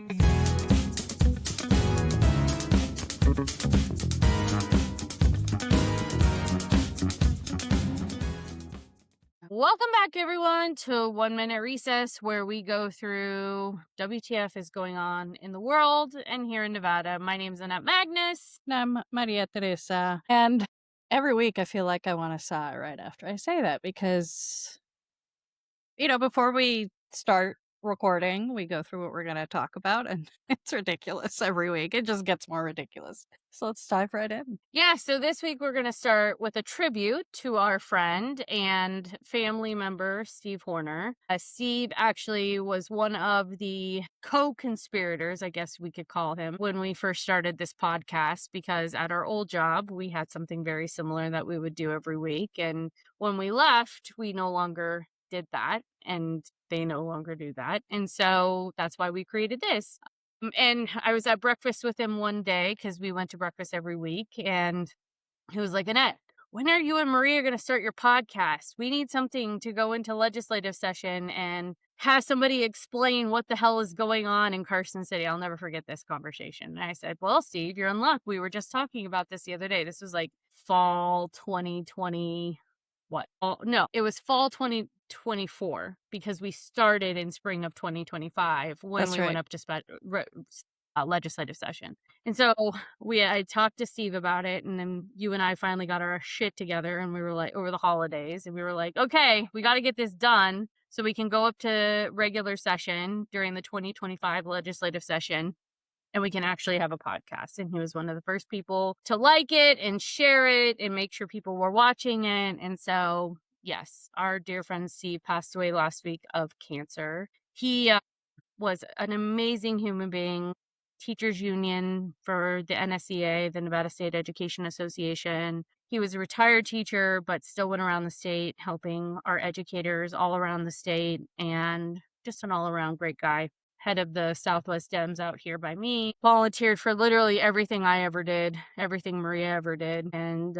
Welcome back, everyone, to 1 Minute Recess, where we go through WTF is going on in the world and here in Nevada. My name's Annette Magnus. And I'm Maria Teresa. And every week I feel like I want to sigh right after I say that because, before we start recording, we go through what we're going to talk about, and it's ridiculous every week. It just gets more ridiculous. So let's dive right in. Yeah, so this week we're going to start with a tribute to our friend and family member, Steve Horner. Steve actually was one of the co-conspirators, I guess we could call him, when we first started this podcast, because at our old job, we had something very similar that we would do every week. And when we left, we no longer did that, and they no longer do that. And so that's why we created this. And I was at breakfast with him one day because we went to breakfast every week. And he was like, Annette, when are you and Maria going to start your podcast? We need something to go into legislative session and have somebody explain what the hell is going on in Carson City. I'll never forget this conversation. And I said, well, Steve, you're in luck. We were just talking about this the other day. This was like fall 2020. What? Oh, no, it was fall 2024 because we started in spring of 2025 when That's we right. went up to legislative session. And so I talked to Steve about it, and then you and I finally got our shit together, and we were like, over the holidays, and we were like, okay, we got to get this done so we can go up to regular session during the 2025 legislative session, and we can actually have a podcast. And he was one of the first people to like it and share it and make sure people were watching it. And so, yes, our dear friend Steve passed away last week of cancer. He was an amazing human being, teachers union for the NSEA, the Nevada State Education Association. He was a retired teacher, but still went around the state helping our educators all around the state, and just an all-around great guy. Head of the Southwest Dems out here by me, volunteered for literally everything I ever did, everything Maria ever did. And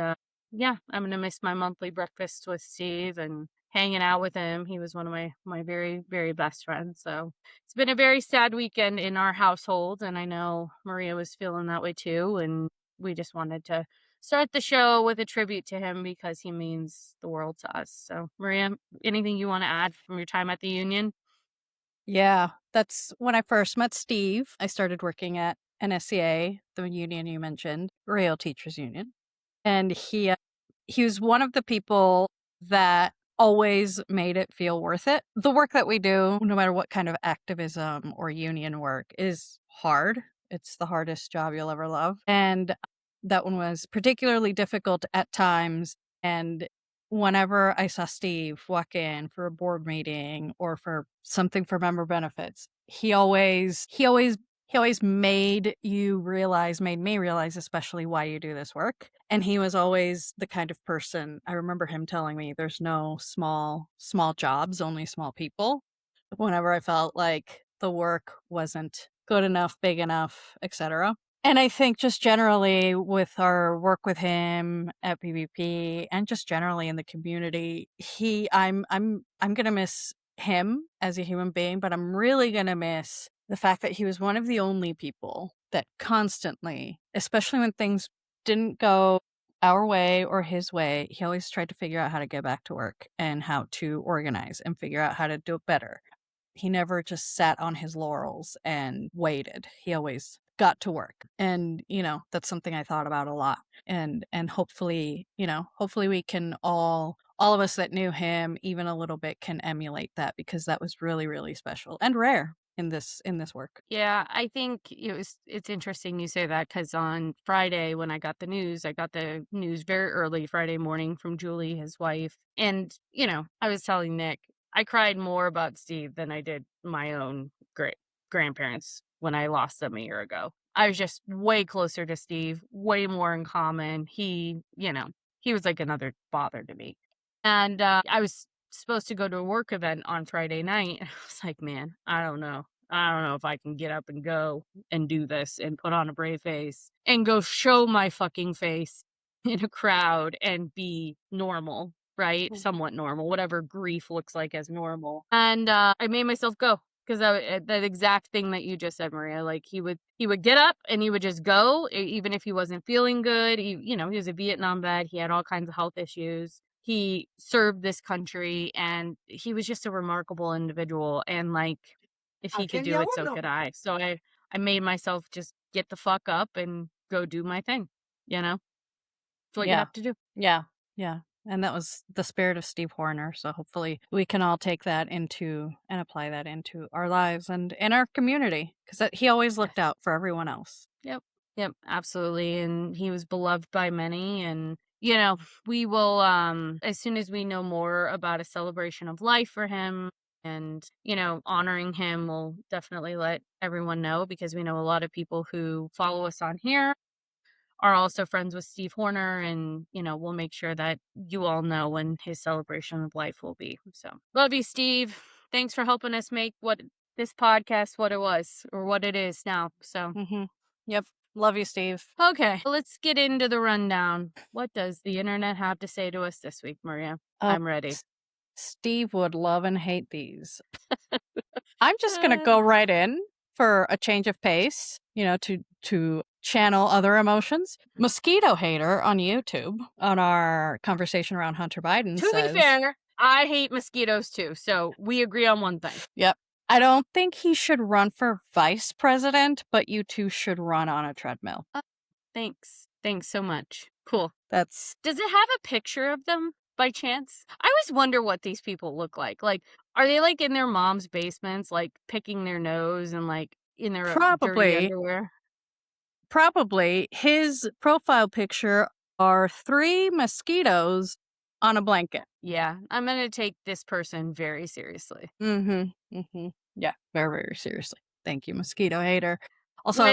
yeah, I'm going to miss my monthly breakfast with Steve and hanging out with him. He was one of my very, very best friends. So it's been a very sad weekend in our household, and I know Maria was feeling that way too. And we just wanted to start the show with a tribute to him because he means the world to us. So, Maria, anything you want to add from your time at the union? Yeah, that's when I first met Steve. I started working at NSCA, the union you mentioned, Rail Teachers Union. And he was one of the people that always made it feel worth it. The work that we do, no matter what kind of activism or union work, is hard. It's the hardest job you'll ever love. And that one was particularly difficult at times. And whenever I saw Steve walk in for a board meeting or for something for member benefits, he always made me realize especially why you do this work. And he was always the kind of person, I remember him telling me there's no small jobs, only small people. Whenever I felt like the work wasn't good enough, big enough, etc. And I think just generally with our work with him at PvP and just generally in the community, I'm gonna miss him as a human being, but I'm really gonna miss the fact that he was one of the only people that constantly, especially when things didn't go our way or his way, he always tried to figure out how to get back to work and how to organize and figure out how to do it better. He never just sat on his laurels and waited. He always got to work. And, that's something I thought about a lot. And hopefully, hopefully we can all of us that knew him even a little bit can emulate that, because that was really, really special and rare in this work. Yeah, I think it's interesting you say that, because on Friday when I got the news very early Friday morning from Julie, his wife. And, I was telling Nick, I cried more about Steve than I did my own great grandparents when I lost them a year ago. I was just way closer to Steve, way more in common. He was like another father to me. And I was supposed to go to a work event on Friday night. I was like, man, I don't know if I can get up and go and do this and put on a brave face and go show my fucking face in a crowd and be normal, right? Somewhat normal, whatever grief looks like as normal. And I made myself go. 'Cause that exact thing that you just said, Maria, like, he would get up and he would just go, even if he wasn't feeling good. He was a Vietnam vet, he had all kinds of health issues. He served this country, and he was just a remarkable individual, and, like, if he could do it, so could I. So I made myself just get the fuck up and go do my thing, you know? It's what you Yeah. have to do. Yeah. Yeah. And that was the spirit of Steve Horner. So hopefully we can all take that into and apply that into our lives and in our community because he always Yes. looked out for everyone else. Yep. Yep, absolutely, and he was beloved by many, and, we will, as soon as we know more about a celebration of life for him and, honoring him, we'll definitely let everyone know because we know a lot of people who follow us on here are also friends with Steve Horner, and, we'll make sure that you all know when his celebration of life will be. So, love you, Steve. Thanks for helping us make this podcast what it was or what it is now. So, Mm-hmm. Yep. Love you, Steve. okay, let's get into the rundown. What does the internet have to say to us this week, Maria? Oh, I'm ready. Steve would love and hate these. I'm just going to Uh, go right in for a change of pace, to channel other emotions. Mosquito Hater on YouTube on our conversation around Hunter Biden to be says, fair, I hate mosquitoes too, so we agree on one thing. yep, I don't think he should run for vice president, but you two should run on a treadmill. Thanks. Thanks so much. Cool. That's Does it have a picture of them by chance? I always wonder what these people look like. Like, are they like in their mom's basements, like picking their nose and like in their dirty probably underwear? his profile picture are 3 mosquitoes on a blanket. Yeah, I'm gonna take this person very seriously. Mm-hmm. Mm-hmm. Yeah, very, very seriously. Thank you, Mosquito Hater. Also,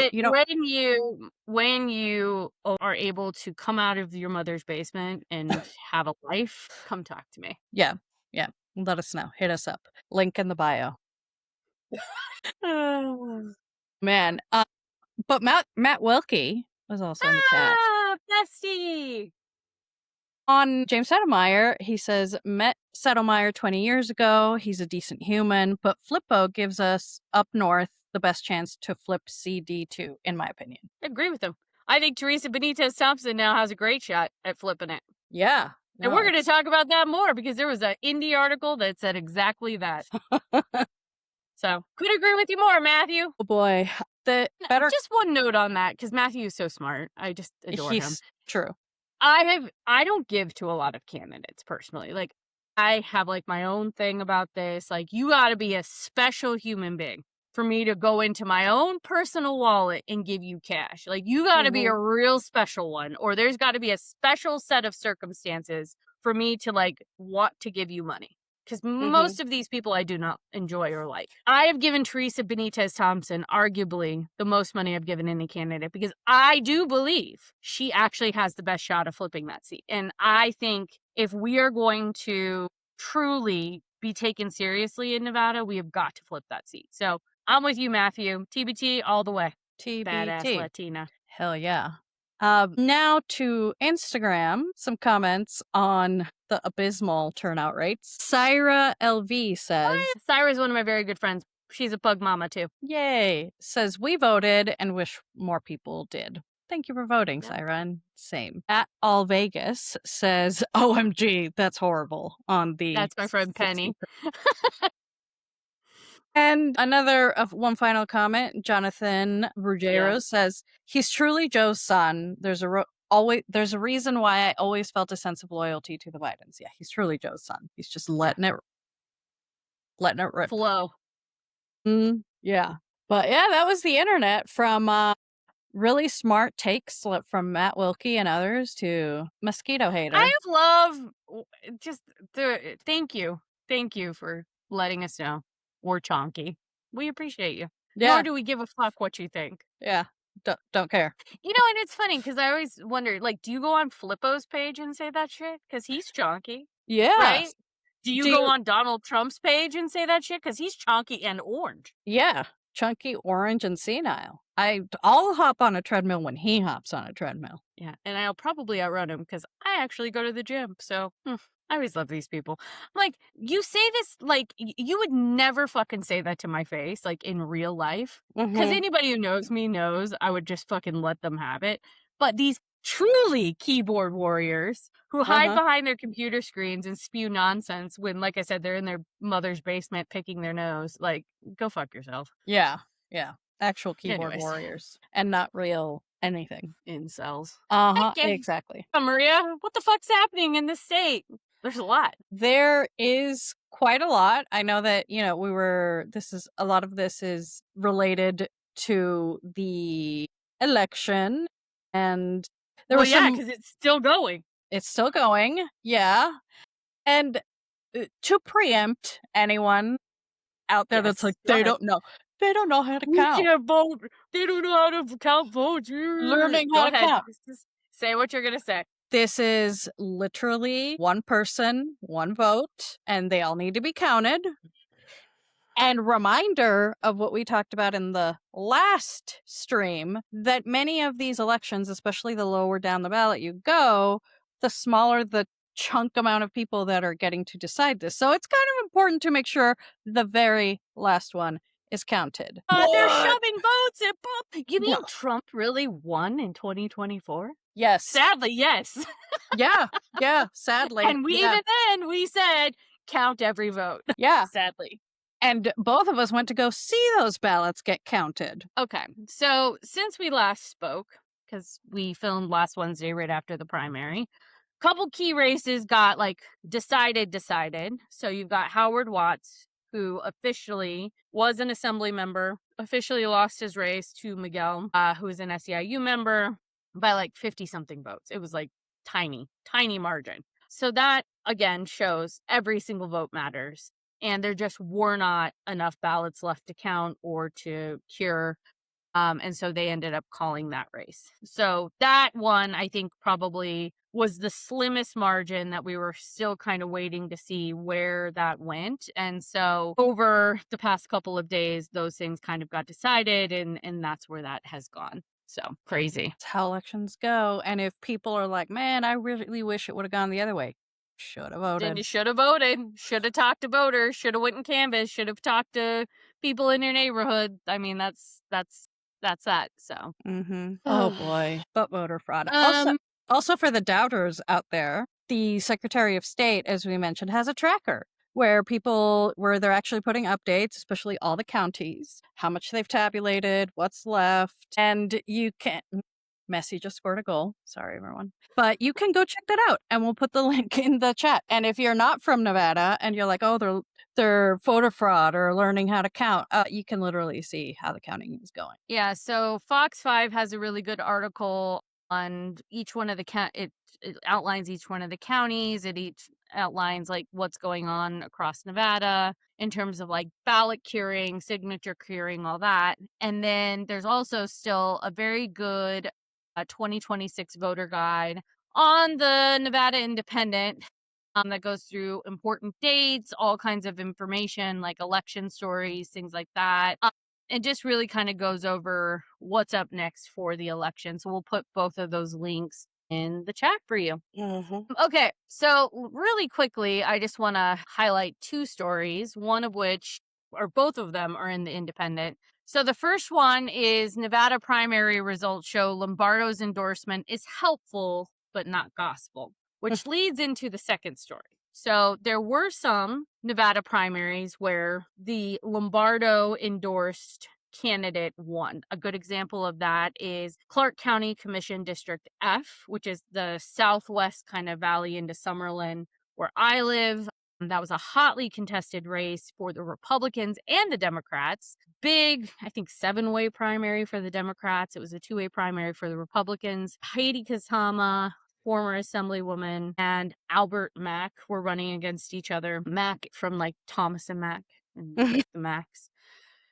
When you are able to come out of your mother's basement and have a life, come talk to me. yeah, yeah. Let us know. Hit us up. Link in the bio. Man, but Matt Wilkie was also in the chat. Bestie. On James Settlemeyer, he says, met Settlemeyer 20 years ago. He's a decent human, but Flippo gives us up north the best chance to flip CD2, in my opinion. I agree with him. I think Teresa Benitez-Thompson now has a great shot at flipping it. Yeah. And we're going to talk about that more because there was an indie article that said exactly that. So, could agree with you more, Matthew. Oh boy. Just one note on that, because Matthew is so smart. I just adore him. True. I don't give to a lot of candidates personally. Like, I have like my own thing about this. Like, you got to be a special human being for me to go into my own personal wallet and give you cash. Like, you got to be a real special one, or there's got to be a special set of circumstances for me to like want to give you money. Because most of these people I do not enjoy or like. I have given Teresa Benitez-Thompson arguably the most money I've given any candidate because I do believe she actually has the best shot of flipping that seat. And I think if we are going to truly be taken seriously in Nevada, we have got to flip that seat. So I'm with you, Matthew. TBT all the way. TBT. Badass Latina. Hell yeah. Now to Instagram, some comments on the abysmal turnout rates. Syra LV says, Syra's one of my very good friends. She's a pug mama too. Yay. Says, we voted and wish more people did. Thank you for voting, Syra. And same. At All Vegas says, OMG, that's horrible on the. That's my friend Penny. And one final comment, Jonathan Ruggiero says, he's truly Joe's son. There's a reason why I always felt a sense of loyalty to the Bidens. Yeah, he's truly Joe's son. He's just letting it rip. Flow. Yeah. But yeah, that was the internet from really smart takes from Matt Wilkie and others to Mosquito Hater. I love thank you. Thank you for letting us know. We're chonky. We appreciate you. Yeah. Nor do we give a fuck what you think. Yeah. Don't care. And it's funny because I always wonder, like, do you go on Flippo's page and say that shit? Because he's chonky. Yeah. Right? Do you go on Donald Trump's page and say that shit? Because he's chonky and orange. Yeah. Chunky, orange, and senile. I'll hop on a treadmill when he hops on a treadmill. Yeah. And I'll probably outrun him because I actually go to the gym. So I always love these people. Like, you say this, like, you would never fucking say that to my face, like, in real life. Because Mhm. anybody who knows me knows I would just fucking let them have it. But these truly keyboard warriors who hide Uh-huh. behind their computer screens and spew nonsense when, like I said, they're in their mother's basement picking their nose, like, go fuck yourself. Yeah. Yeah. Actual keyboard Anyways, warriors and not real anything. incels. Uh-huh. Okay, Exactly. Maria, what the fuck's happening in this state? There's a lot. There is quite a lot. I know that, a lot of this is related to the election, and there Well, was yeah, some, because it's still going. it's still going. Yeah. And to preempt anyone out there that's Yes, like, go ahead. they don't know how to We count. can't vote. They don't know how to count votes. Learning how Go to ahead. count. Just say what you're gonna say. This is literally one person, one vote, and they all need to be counted. And reminder of what we talked about in the last stream, that many of these elections, especially the lower down the ballot you go, the smaller the chunk amount of people that are getting to decide this. So it's kind of important to make sure the very last one is counted. They're What? shoving votes at both. You No. mean Trump really won in 2024? Yes. Sadly, yes. Yeah. Yeah. Sadly. And we Yeah. even then we said count every vote. Yeah. Sadly. And both of us went to go see those ballots get counted. Okay, so since we last spoke, because we filmed last Wednesday right after the primary, couple key races got like decided. So you've got Howard Watts, who officially was an assembly member, officially lost his race to Miguel, who is an SEIU member by like 50 something votes. It was like tiny margin. So that again shows every single vote matters. And there just were not enough ballots left to count or to cure. And so they ended up calling that race. So that one, I think, probably was the slimmest margin that we were still kind of waiting to see where that went. And so over the past couple of days, those things kind of got decided, and that's where that has gone. So crazy. That's how elections go. And if people are like, man, I really wish it would have gone the other way, should have Then voted. you should have voted, should have talked to voters, should have went and canvassed, should have talked to people in your neighborhood. I mean, that's that. So Mm-hmm. Oh boy, but voter fraud. Also for the doubters out there, the Secretary of State, as we mentioned, has a tracker where they're actually putting updates, especially all the counties, how much they've tabulated, what's left, and you can. Messi just scored a goal. Sorry, everyone. But you can go check that out, and we'll put the link in the chat. And if you're not from Nevada and you're like, oh, they're voter fraud or learning how to count, you can literally see how the counting is going. yeah, so Fox 5 has a really good article on each one of the it outlines each one of the counties. It outlines like what's going on across Nevada in terms of like ballot curing, signature curing, all that. And then there's also still a very good 2026 voter guide on the Nevada Independent that goes through important dates, all kinds of information like election stories, things like that. It just really kind of goes over what's up next for the election. So we'll put both of those links in the chat for you. Mm-hmm. Okay, so really quickly, I just want to highlight two stories, one of which, or both of them, are in the Independent. So the first one is Nevada primary results show Lombardo's endorsement is helpful, but not gospel, which leads into the second story. So there were some Nevada primaries where the Lombardo endorsed candidate won. A good example of that is Clark County Commission District F, which is the southwest kind of valley into Summerlin where I live. That was a hotly contested race for the Republicans and the Democrats. Big, I think, 7-way primary for the Democrats. It was a 2-way primary for the Republicans. Heidi Kazama, former assemblywoman, and Albert Mack were running against each other. Mack from like Thomas and Mack and like the Macks.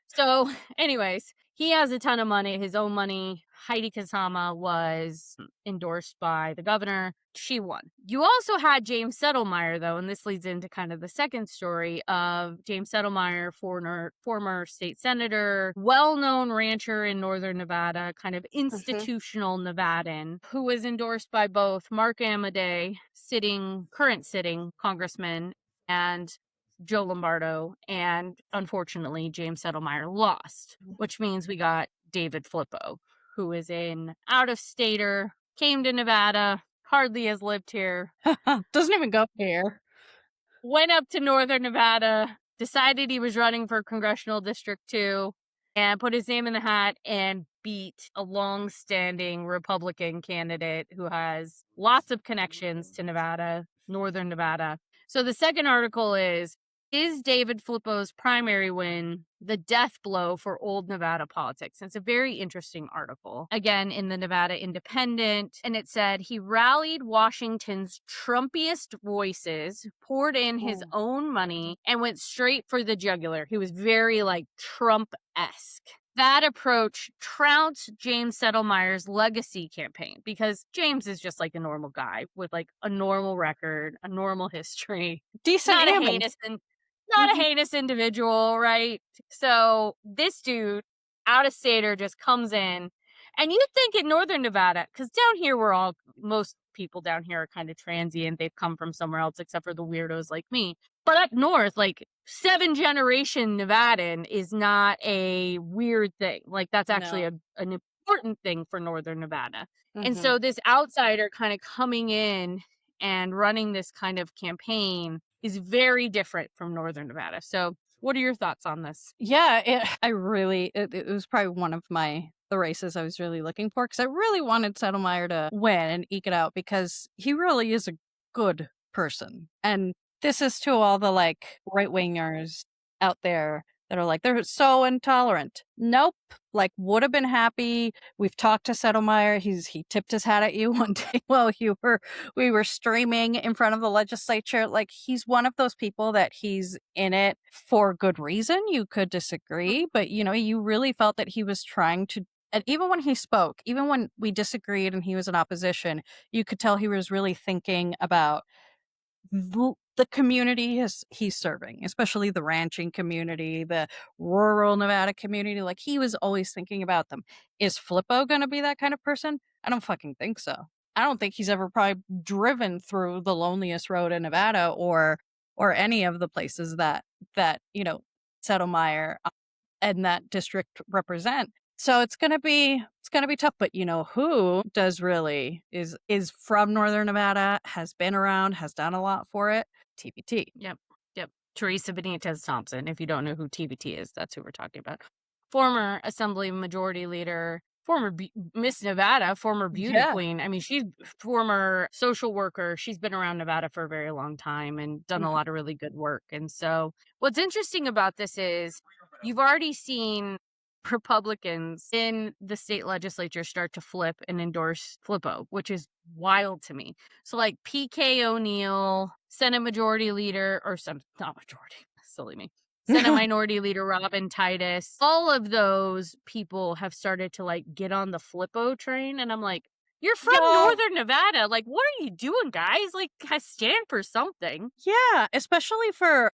So, anyways, he has a ton of money, his own money, Heidi Kasama was endorsed by the governor. She won. You also had James Settlemyre, though, and this leads into kind of the second story of James Settlemyre, former state senator, well-known rancher in northern Nevada, kind of institutional Nevadan, who was endorsed by both Mark Amodei, current sitting congressman, and Joe Lombardo, and unfortunately, James Settlemyre lost, which means we got David Flippo, who is an out-of-stater, came to Nevada, hardly has lived here, Doesn't even go here. went up to northern Nevada, decided he was running for Congressional District 2, and put his name in the hat and beat a long-standing Republican candidate who has lots of connections to Nevada, northern Nevada. So the second article is David Flippo's primary win the death blow for old Nevada politics? And it's a very interesting article, again, in the Nevada Independent. And it said he rallied Washington's Trumpiest voices, poured in his own money, and went straight for the jugular. He was very like Trump-esque. That approach trounced James Settlemyre's legacy campaign because James is just like a normal guy with like a normal record, a normal history. Decent Not a human. not a heinous individual, right? So this dude, out-of-stater, just comes in. And you think in northern Nevada, because down here most people down here are kind of transient. They've come from somewhere else except for the weirdos like me. But up north, like 7th-generation Nevadan is not a weird thing. Like that's actually an important thing for northern Nevada. And so this outsider kind of coming in and running this kind of campaign is very different from northern Nevada. So what are your thoughts on this? Yeah, it was probably one of the races I was really looking for because I really wanted Settlemyre to win and eke it out because he really is a good person. And this is to all the like right-wingers out there that are like, they're so intolerant. Nope. Like, would have been happy. We've talked to Settlemyre. He tipped his hat at you one day while we were streaming in front of the legislature. Like, he's one of those people that he's in it for good reason. You could disagree, but you really felt that he was trying to. And even when he spoke, even when we disagreed and he was in opposition, you could tell he was really thinking about the community he's serving, especially the ranching community, the rural Nevada community. Like, he was always thinking about them. Is Flippo going to be that kind of person? I don't fucking think so. I don't think he's ever probably driven through the loneliest road in Nevada or any of the places that Settlemyre and that district represent. So it's gonna be tough, but who does really is from northern Nevada, has been around, has done a lot for it. TBT. Yep. Teresa Benitez-Thompson. If you don't know who TBT is, that's who we're talking about. Former Assembly Majority Leader, former Miss Nevada, former beauty queen. I mean, she's former social worker. She's been around Nevada for a very long time and done a lot of really good work. And so what's interesting about this is you've already seen Republicans in the state legislature start to flip and endorse Flippo, which is wild to me. So like PK O'Neill, Senate Majority Leader, not majority, silly me. Senate Minority Leader Robin Titus, all of those people have started to like get on the Flippo train. And I'm like, you're from northern Nevada. Like, what are you doing, guys? Like, I stand for something. Yeah, especially for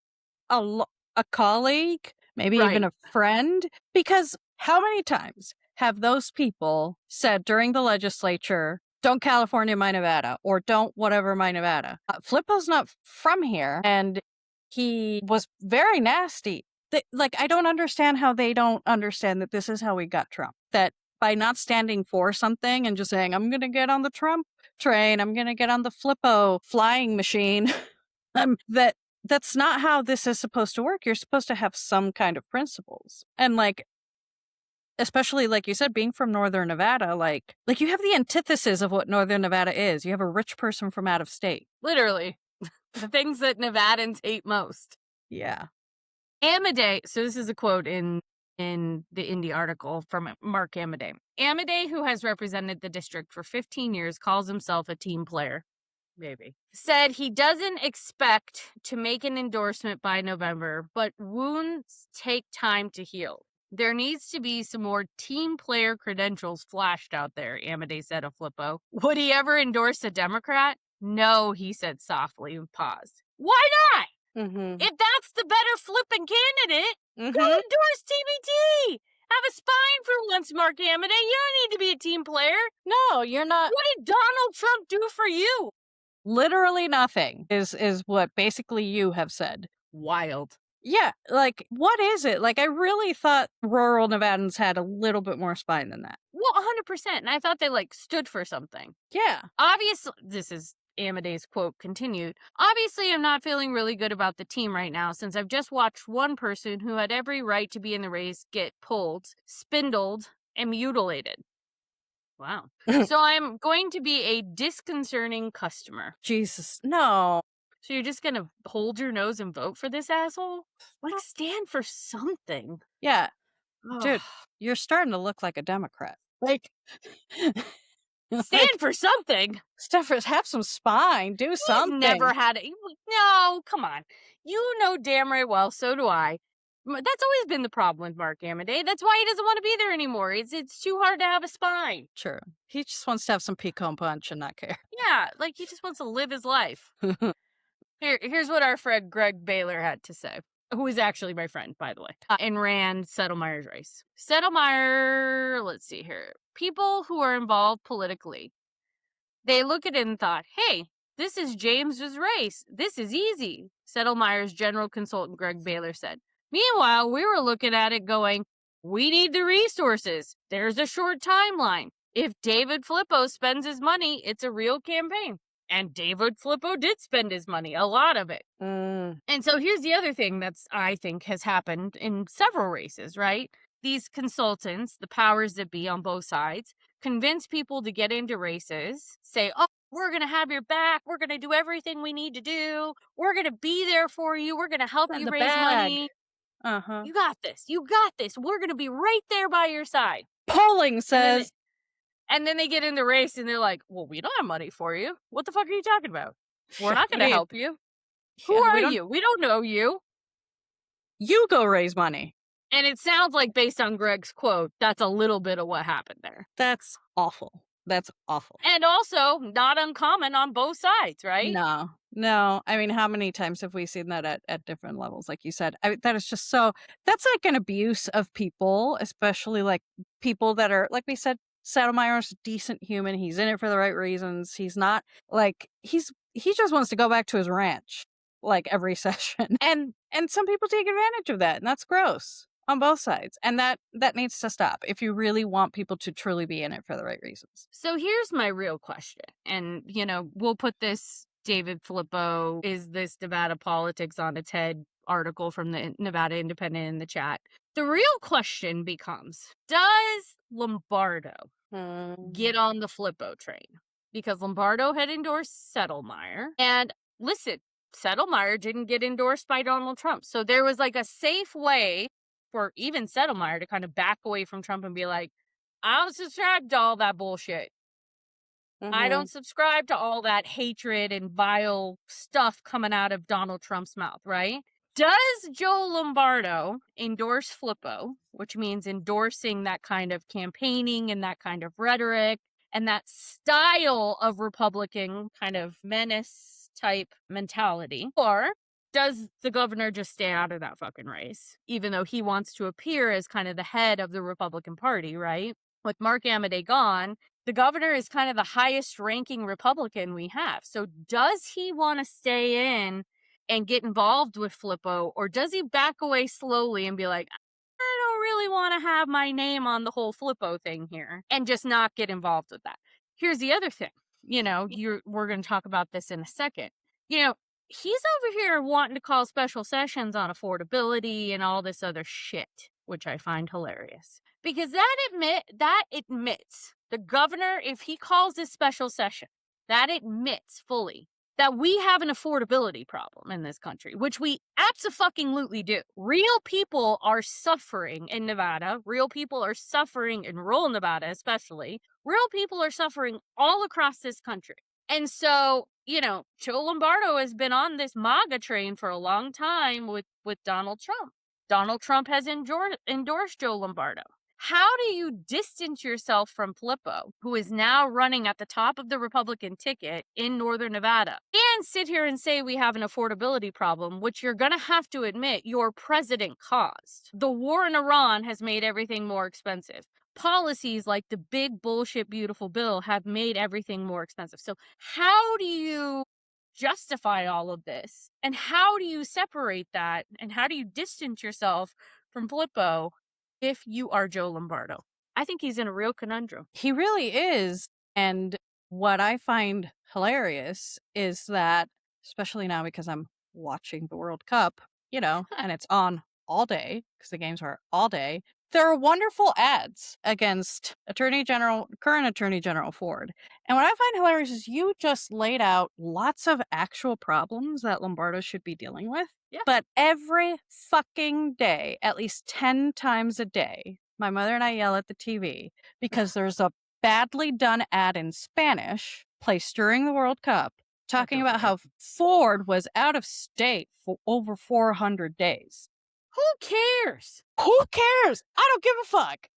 a colleague, maybe even a friend, because how many times have those people said during the legislature, don't California my Nevada, or don't whatever my Nevada? Flippo's not from here, and he was very nasty. I don't understand how they don't understand that this is how we got Trump. That by not standing for something and just saying, I'm going to get on the Trump train, I'm going to get on the Flippo flying machine, that's not how this is supposed to work. You're supposed to have some kind of principles. And especially like you said, being from northern Nevada, like you have the antithesis of what northern Nevada is. You have a rich person from out of state. Literally. The things that Nevadans hate most. Yeah. Amodei. So this is a quote in the Indy article from Mark Amodei. Amodei, who has represented the district for 15 years, calls himself a team player. Maybe. Said he doesn't expect to make an endorsement by November, but wounds take time to heal. There needs to be some more team player credentials flashed out there, Amodei said of Flippo. Would he ever endorse a Democrat? No, he said softly and paused. Why not? Mm-hmm. If that's the better flipping candidate, go Mm-hmm. endorse TBT. Have a spine for once, Mark Amodei. You don't need to be a team player. No, you're not. What did Donald Trump do for you? Literally nothing is what basically you have said. Wild. Yeah, like, what is it? Like, I really thought rural Nevadans had a little bit more spine than that. Well, 100%. And I thought they, like, stood for something. Yeah. Obviously, this is Amodei's quote continued. Obviously, I'm not feeling really good about the team right now since I've just watched one person who had every right to be in the race get pulled, spindled, and mutilated. Wow. So I'm going to be a disconcerting customer. Jesus, no. So you're just going to hold your nose and vote for this asshole? Like, stand for something. Yeah, dude, Ugh. you're starting to look like a Democrat. Like, Stand for something. Steffers, have some spine. Do He's something. never had it. No, come on. You know damn right well, so do I. That's always been the problem with Mark Amodei. That's why he doesn't want to be there anymore. It's too hard to have a spine. True. He just wants to have some pecan punch and not care. Yeah, like he just wants to live his life. Here's what our friend Greg Baylor had to say, who is actually my friend, by the way, and ran Settlemeyer's race. Settlemeyer, let's see here. People who are involved politically, they look at it and thought, hey, this is James's race. This is easy, Settlemeyer's general consultant Greg Baylor said. Meanwhile, we were looking at it going, we need the resources. There's a short timeline. If David Flippo spends his money, it's a real campaign. And David Flippo did spend his money, a lot of it. And so here's the other thing that's, I think, has happened in several races, right? These consultants, the powers that be on both sides, convince people to get into races, say, oh, we're going to have your back. We're going to do everything we need to do. We're going to be there for you. We're going to help you raise money. Uh-huh. You got this. You got this. We're going to be right there by your side. Polling says. And then they get in the race and they're like, well, we don't have money for you. What the fuck are you talking about? We're not going to help you. Who are you? We don't know you. You go raise money. And it sounds like, based on Greg's quote, that's a little bit of what happened there. That's awful. That's awful. And also not uncommon on both sides, right? No. I mean, how many times have we seen that at different levels? Like you said, that is just so, that's like an abuse of people, especially like people that are, like we said, Saddlemeyer's a decent human. He's in it for the right reasons. He's not like, he just wants to go back to his ranch like every session. And some people take advantage of that, and that's gross on both sides. And that needs to stop if you really want people to truly be in it for the right reasons. So here's my real question. And, we'll put this David Flippo, is this Nevada politics on its head article from the Nevada Independent in the chat. The real question becomes, does Lombardo get on the Flippo train? Because Lombardo had endorsed Settlemeyer. And listen, Settlemeyer didn't get endorsed by Donald Trump. So there was like a safe way for even Settlemeyer to kind of back away from Trump and be like, I don't subscribe to all that bullshit. I don't subscribe to all that hatred and vile stuff coming out of Donald Trump's mouth, right? Does Joe Lombardo endorse Flippo, which means endorsing that kind of campaigning and that kind of rhetoric and that style of Republican kind of menace type mentality? Or does the governor just stay out of that fucking race, even though he wants to appear as kind of the head of the Republican Party, right? With Mark Amodei gone, the governor is kind of the highest ranking Republican we have. So does he want to stay in and get involved with Flippo, or does he back away slowly and be like, I don't really want to have my name on the whole Flippo thing here, and just not get involved with that? Here's the other thing. We're going to talk about this in a second. He's over here wanting to call special sessions on affordability and all this other shit, which I find hilarious. Because that admits the governor, if he calls this special session, that admits fully that we have an affordability problem in this country, which we abso-fucking-lutely do. Real people are suffering in Nevada. Real people are suffering in rural Nevada, especially. Real people are suffering all across this country. And so, Joe Lombardo has been on this MAGA train for a long time with Donald Trump. Donald Trump has endorsed Joe Lombardo. How do you distance yourself from Flippo, who is now running at the top of the Republican ticket in Northern Nevada, and sit here and say we have an affordability problem, which you're going to have to admit your president caused? The war in Iran has made everything more expensive. Policies like the big bullshit beautiful bill have made everything more expensive. So how do you justify all of this? And how do you separate that? And how do you distance yourself from Flippo if you are Joe Lombardo? I think he's in a real conundrum. He really is. And what I find hilarious is that, especially now because I'm watching the World Cup, and it's on all day because the games are all day, there are wonderful ads against current Attorney General Ford. And what I find hilarious is you just laid out lots of actual problems that Lombardo should be dealing with. Yeah. But every fucking day, at least 10 times a day, my mother and I yell at the TV because there's a badly done ad in Spanish placed during the World Cup talking about how Ford was out of state for over 400 days. Who cares? Who cares? I don't give a fuck.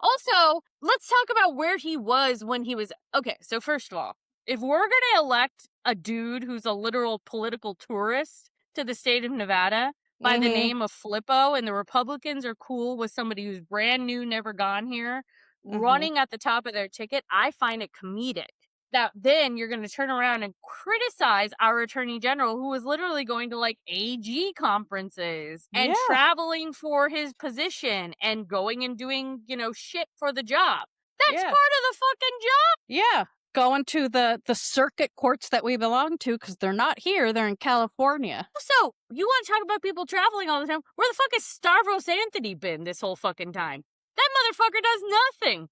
Also, let's talk about where he was when he was... Okay, so first of all, if we're going to elect a dude who's a literal political tourist to the state of Nevada by the name of Flippo, and the Republicans are cool with somebody who's brand new, never gone here, running at the top of their ticket, I find it comedic that then you're going to turn around and criticize our attorney general, who is literally going to like AG conferences and traveling for his position and going and doing, shit for the job. That's part of the fucking job. Yeah. Going to the circuit courts that we belong to because they're not here. They're in California. So, you want to talk about people traveling all the time? Where the fuck has Stavros Anthony been this whole fucking time? That motherfucker does nothing.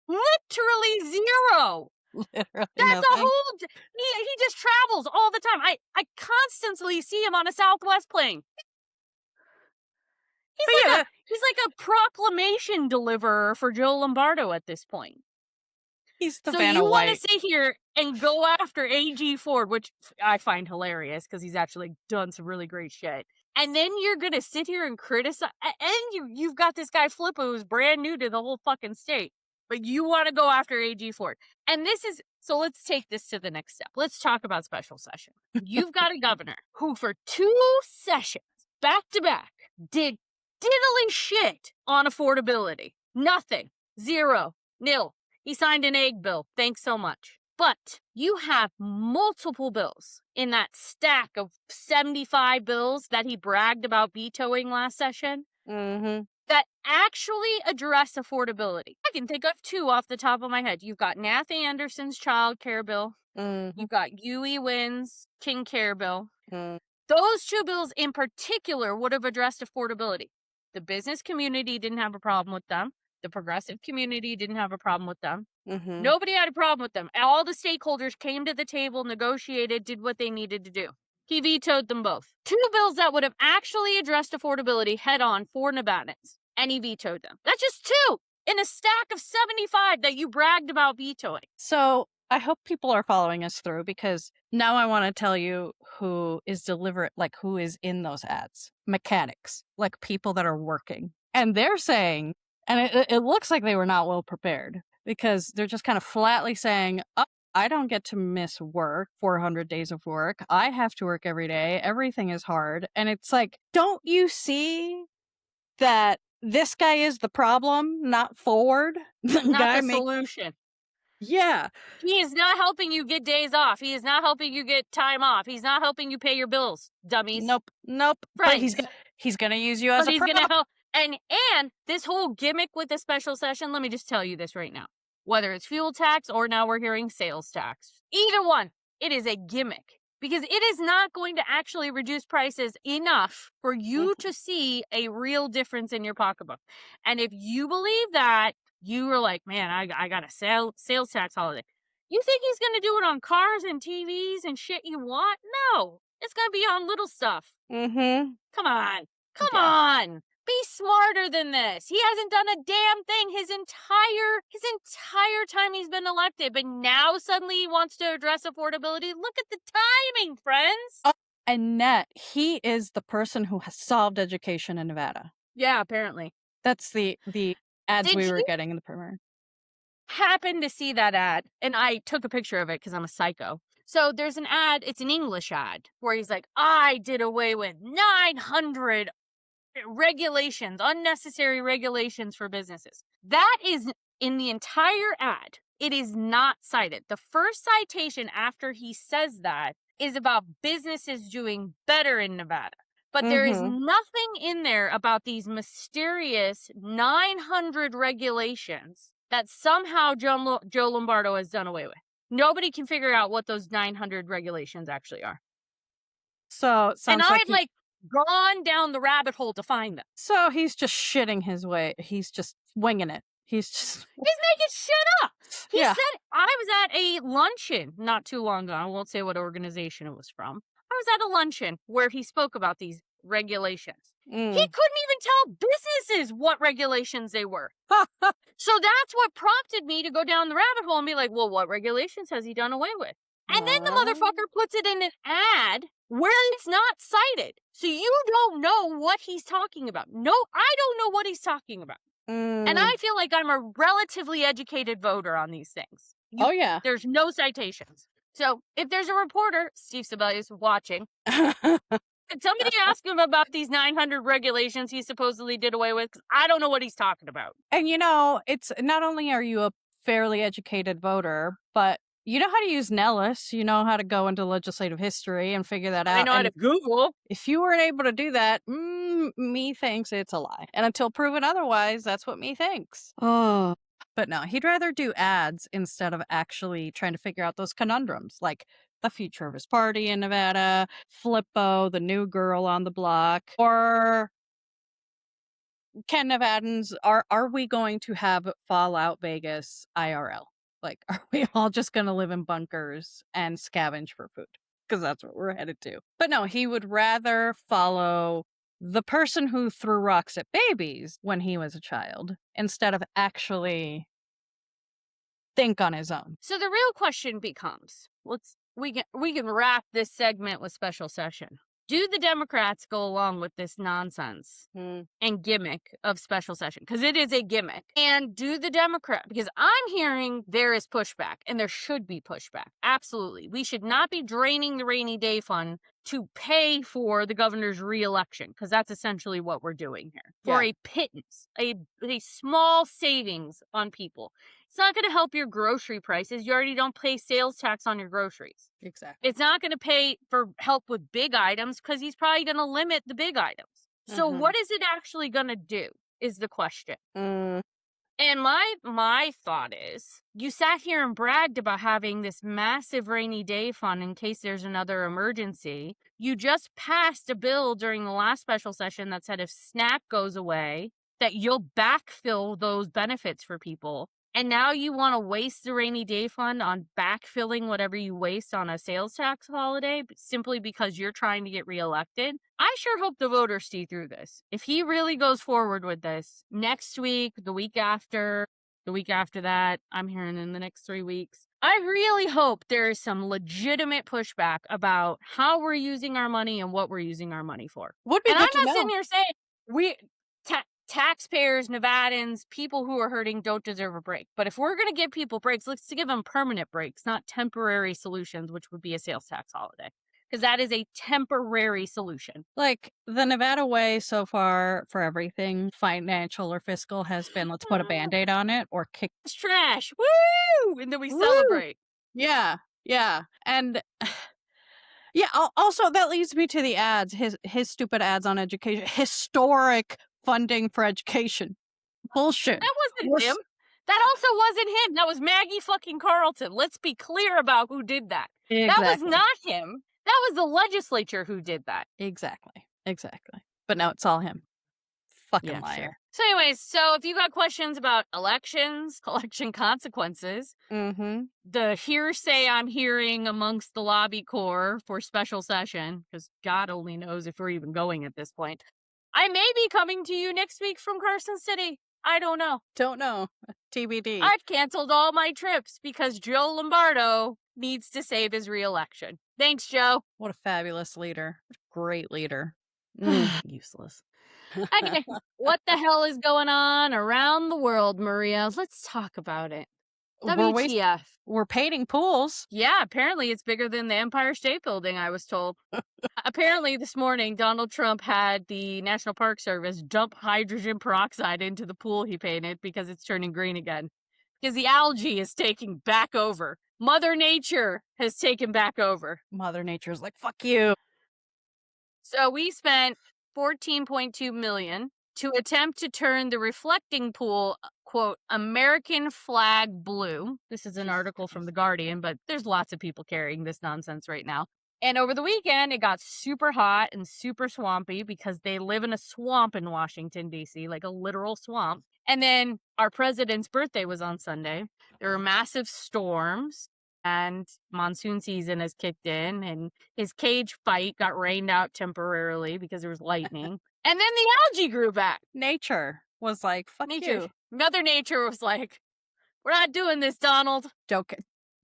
Literally zero. Literally That's a whole... He just travels all the time. I constantly see him on a Southwest plane. He's like a proclamation deliverer for Joe Lombardo at this point. He's the so Vanna you White. want to sit here and go after AG Ford, which I find hilarious because he's actually done some really great shit. And then you're going to sit here and criticize... And you've got this guy Flippo who's brand new to the whole fucking state. But you want to go after AG Ford. And this is... So let's take this to the next step. Let's talk about special session. You've got a governor who for 2 sessions, back to back, did diddly shit on affordability. Nothing. Zero. Nil. He signed an egg bill. Thanks so much. But you have multiple bills in that stack of 75 bills that he bragged about vetoing last session that actually address affordability. I can think of 2 off the top of my head. You've got Nath Anderson's child care bill. You've got Huey Wynn's King Care bill. Those 2 bills in particular would have addressed affordability. The business community didn't have a problem with them. The progressive community didn't have a problem with them. Nobody had a problem with them. All the stakeholders came to the table, negotiated, did what they needed to do. He vetoed them both. 2 bills that would have actually addressed affordability head on for Nevadans, and he vetoed them. That's just 2 in a stack of 75 that you bragged about vetoing. So I hope people are following us through because now I want to tell you who is who is in those ads. Mechanics, like people that are working. And they're saying, and it looks like they were not well prepared because they're just kind of flatly saying, oh, I don't get to miss work, 400 days of work. I have to work every day. Everything is hard. And it's like, don't you see that this guy is the problem, not Ford? Not the solution. Yeah. He is not helping you get days off. He is not helping you get time off. He's not helping you pay your bills, dummies. Nope. Friends. But he's going to use you as a prop. Gonna help. And this whole gimmick with the special session, let me just tell you this right now. Whether it's fuel tax or now we're hearing sales tax. Either one, it is a gimmick. Because it is not going to actually reduce prices enough for you to see a real difference in your pocketbook. And if you believe that, you were like, man, I got a sales tax holiday. You think he's going to do it on cars and TVs and shit you want? No. It's going to be on little stuff. Come on. Come on. Be smarter than this. He hasn't done a damn thing his entire time he's been elected. But now suddenly he wants to address affordability. Look at the timing, friends. And Net, he is the person who has solved education in Nevada. Yeah, apparently. That's the ads Did we were you getting in the primary. happen to see that ad? And I took a picture of it because I'm a psycho. So there's an ad, it's an English ad, where he's like, I did away with 900 regulations, unnecessary regulations for businesses. That is in the entire ad. It is not cited. The first citation after he says that is about businesses doing better in Nevada. But there is nothing in there about these mysterious 900 regulations that somehow Joe Lombardo has done away with. Nobody can figure out what those 900 regulations actually are. So it And sounds like I've gone down the rabbit hole to find them. so he's just shitting his way. He's just winging it. He's just He's making shit up. He Yeah. said, I was at a luncheon not too long ago. I won't say what organization it was from. I was at a luncheon where he spoke about these regulations. He couldn't even tell businesses what regulations they were. So that's what prompted me to go down the rabbit hole and be like, well, what regulations has he done away with? And then the motherfucker puts it in an ad where it's not cited. So you don't know what he's talking about. No, I don't know what he's talking about. And I feel like I'm a relatively educated voter on these things. Oh yeah. There's no citations. So if there's a reporter, Steve Sebelius, watching, could somebody ask him about these 900 regulations he supposedly did away with? 'Cause I don't know what he's talking about. And it's not only are you a fairly educated voter, but you know how to use Nellis. You know how to go into legislative history and figure that out. I know how to Google. If you weren't able to do that, me thinks it's a lie. And until proven otherwise, that's what me thinks. Oh. But no, he'd rather do ads instead of actually trying to figure out those conundrums, like the future of his party in Nevada, Flippo, the new girl on the block, or can Nevadans, are we going to have Fallout Vegas IRL? Like, are we all just going to live in bunkers and scavenge for food? Because that's what we're headed to. But no, he would rather follow the person who threw rocks at babies when he was a child instead of actually think on his own. So the real question becomes, we can wrap this segment with special session. Do the Democrats go along with this nonsense and gimmick of special session? Because it is a gimmick. And do the Democrat, because I'm hearing there is pushback and there should be pushback. Absolutely. We should not be draining the rainy day fund to pay for the governor's reelection, because that's essentially what we're doing here. For a pittance, a small savings on people. It's not going to help your grocery prices. You already don't pay sales tax on your groceries. Exactly. It's not going to pay for help with big items because he's probably going to limit the big items. So what is it actually going to do is the question. And my thought is, you sat here and bragged about having this massive rainy day fund in case there's another emergency. You just passed a bill during the last special session that said if SNAP goes away, that you'll backfill those benefits for people. And now you want to waste the rainy day fund on backfilling whatever you waste on a sales tax holiday simply because you're trying to get reelected. I sure hope the voters see through this. If he really goes forward with this next week, the week after that, I'm hearing in the next 3 weeks, I really hope there is some legitimate pushback about how we're using our money and what we're using our money for. Would be And good I'm to not know. sitting here saying taxpayers, Nevadans, people who are hurting don't deserve a break. But if we're going to give people breaks, let's give them permanent breaks, not temporary solutions, which would be a sales tax holiday. Because that is a temporary solution. Like, the Nevada way so far for everything, financial or fiscal, has been let's put a Band-Aid on it or kick. It's trash. Woo! And then we celebrate. Yeah. And yeah, also that leads me to the ads, his stupid ads on education. Historic funding for education. Bullshit. That wasn't him. That also wasn't him. That was Maggie fucking Carlton. Let's be clear about who did that. Exactly. That was not him. That was the legislature who did that. Exactly. But now it's all him. Fucking liar. Sure. So anyways, so if you got questions about elections, election consequences, the hearsay I'm hearing amongst the lobby corps for special session, because God only knows if we're even going at this point, I may be coming to you next week from Carson City. I don't know. TBD. I've canceled all my trips because Joe Lombardo needs to save his reelection. Thanks, Joe. What a fabulous leader. Great leader. Useless. Okay, what the hell is going on around the world, Maria? Let's talk about it. We're WTF. we're painting pools. Yeah, apparently it's bigger than the Empire State Building, I was told. Apparently this morning, Donald Trump had the National Park Service dump hydrogen peroxide into the pool he painted because it's turning green again. Because the algae is taking back over. Mother Nature has taken back over. Mother Nature's like, fuck you. So we spent $14.2 million to attempt to turn the reflecting pool, quote, American flag blue. This is an article from The Guardian, but there's lots of people carrying this nonsense right now. And over the weekend, it got super hot and super swampy because they live in a swamp in Washington, D.C., like a literal swamp. And then our president's birthday was on Sunday. There were massive storms and monsoon season has kicked in, and his cage fight got rained out temporarily because there was lightning. And then the algae grew back. Nature was like, fuck you. Mother Nature was like, we're not doing this, Donald. Don't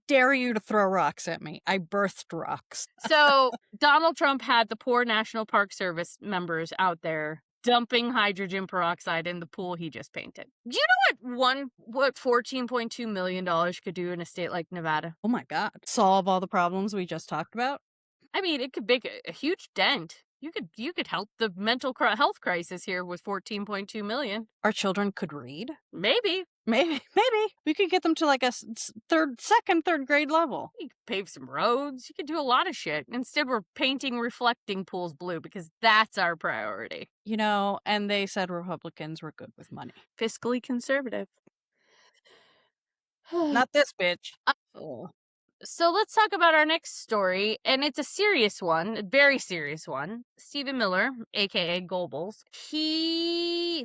dare you to throw rocks at me. I birthed rocks. So Donald Trump had the poor National Park Service members out there dumping hydrogen peroxide in the pool he just painted. Do you know what $14.2 million could do in a state like Nevada? Oh my God. Solve all the problems we just talked about? I mean, it could make a huge dent. You could help the mental health crisis here with $14.2 million. Our children could read? Maybe. We could get them to like a third grade level. You could pave some roads. You could do a lot of shit. Instead, we're painting reflecting pools blue because that's our priority. You know, and they said Republicans were good with money. Fiscally conservative. Not this bitch. So let's talk about our next story, and it's a serious one, a very serious one. Stephen Miller, aka Goebbels,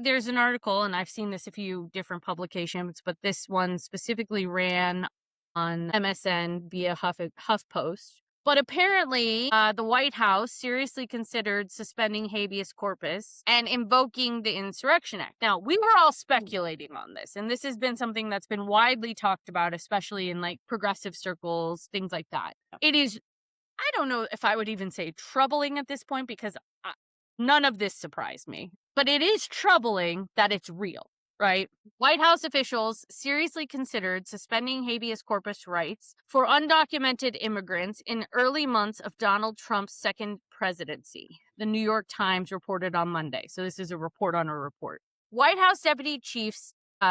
there's an article, and I've seen this a few different publications, but this one specifically ran on MSN via HuffPost. But apparently, the White House seriously considered suspending habeas corpus and invoking the Insurrection Act. Now, we were all speculating on this, and this has been something that's been widely talked about, especially in like progressive circles, things like that. It is, I don't know if I would even say troubling at this point because none of this surprised me, but it is troubling that it's real. Right? White House officials seriously considered suspending habeas corpus rights for undocumented immigrants in early months of Donald Trump's second presidency. The New York Times reported on Monday. So this is a report on a report. White House Deputy Chief